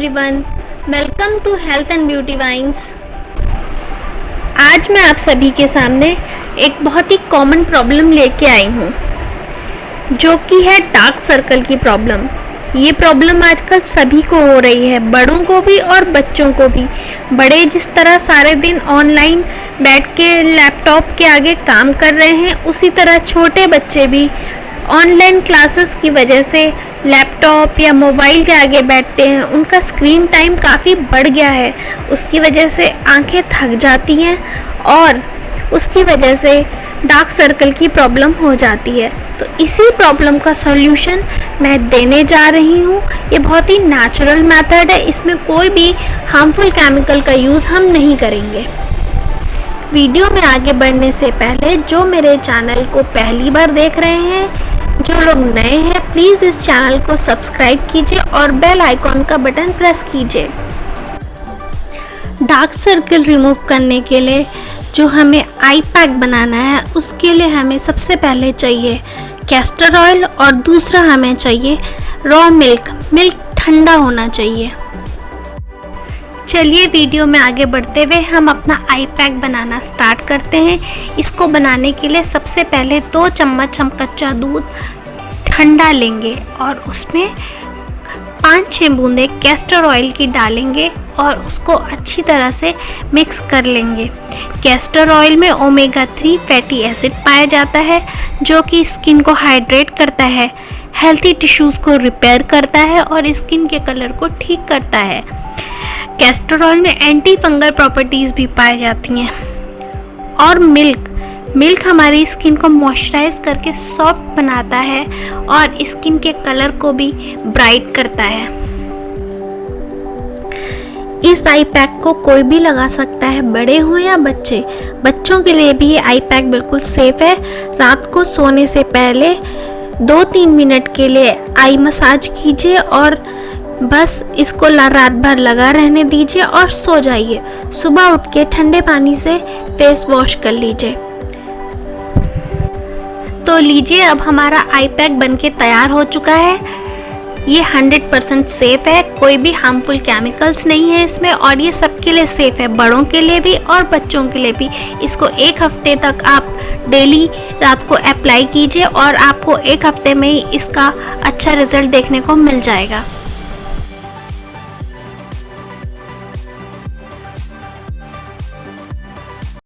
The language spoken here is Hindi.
Everyone, welcome to health and beauty wines. आज मैं आप सभी के सामने एक बहुत ही कॉमन प्रॉब्लम लेके आई हूँ, जो कि है डार्क सर्कल की प्रॉब्लम। ये प्रॉब्लम आजकल सभी को हो रही है, बड़ों को भी और बच्चों को भी। बड़े जिस तरह सारे दिन ऑनलाइन बैठ के लैपटॉप के आगे काम कर रहे हैं, उसी तरह छोटे बच्चे भी ऑनलाइन क्लासेस की वजह से लैपटॉप या मोबाइल के आगे बैठते हैं। उनका स्क्रीन टाइम काफ़ी बढ़ गया है, उसकी वजह से आंखें थक जाती हैं और उसकी वजह से डार्क सर्कल की प्रॉब्लम हो जाती है। तो इसी प्रॉब्लम का सॉल्यूशन मैं देने जा रही हूँ। ये बहुत ही नेचुरल मेथड है, इसमें कोई भी हार्मफुल केमिकल का यूज़ हम नहीं करेंगे। वीडियो में आगे बढ़ने से पहले जो मेरे चैनल को पहली बार देख रहे हैं, जो लोग नए हैं, प्लीज़ इस चैनल को सब्सक्राइब कीजिए और बेल आइकॉन का बटन प्रेस कीजिए। डार्क सर्कल रिमूव करने के लिए जो हमें आई पैक बनाना है, उसके लिए हमें सबसे पहले चाहिए कैस्टर ऑयल और दूसरा हमें चाहिए रॉ मिल्क। मिल्क ठंडा होना चाहिए। चलिए वीडियो में आगे बढ़ते हुए हम अपना आई पैक बनाना स्टार्ट करते हैं। इसको बनाने के लिए सबसे पहले 2 चम्मच हम कच्चा दूध ठंडा लेंगे और उसमें 5-6 बूंदें कैस्टर ऑयल की डालेंगे और उसको अच्छी तरह से मिक्स कर लेंगे। कैस्टर ऑयल में ओमेगा 3 फैटी एसिड पाया जाता है, जो कि स्किन को हाइड्रेट करता है, हेल्थी टिश्यूज़ को रिपेयर करता है और स्किन के कलर को ठीक करता है। कैस्टर ऑयल में एंटी फंगल प्रॉपर्टीज़ भी पाई जाती हैं। और मिल्क हमारी स्किन को मॉइस्चराइज करके सॉफ्ट बनाता है और स्किन के कलर को भी ब्राइट करता है। इस आई पैक को कोई भी लगा सकता है, बड़े हो या बच्चे। बच्चों के लिए भी ये आई पैक बिल्कुल सेफ है। रात को सोने से पहले 2-3 मिनट के लिए आई मसाज कीजिए और बस इसको रात भर लगा रहने दीजिए और सो जाइए। सुबह उठ के ठंडे पानी से फेस वॉश कर लीजिए। तो लीजिए, अब हमारा आई पैक बनके तैयार हो चुका है। ये 100% सेफ है, कोई भी हार्मफुल केमिकल्स नहीं है इसमें और ये सबके लिए सेफ है, बड़ों के लिए भी और बच्चों के लिए भी। इसको 1 हफ्ते तक आप डेली रात को अप्लाई कीजिए और आपको 1 हफ्ते में ही इसका अच्छा रिजल्ट देखने को मिल जाएगा।